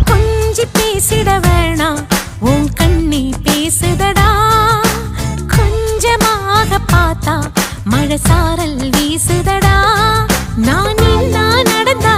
கொஞ்சி பேசிட வேணாம் உன் கண்ணி பேசுதடா கொஞ்சமாக பார்த்தா மழை சாரல் வீசுதடா நான் நடந்தா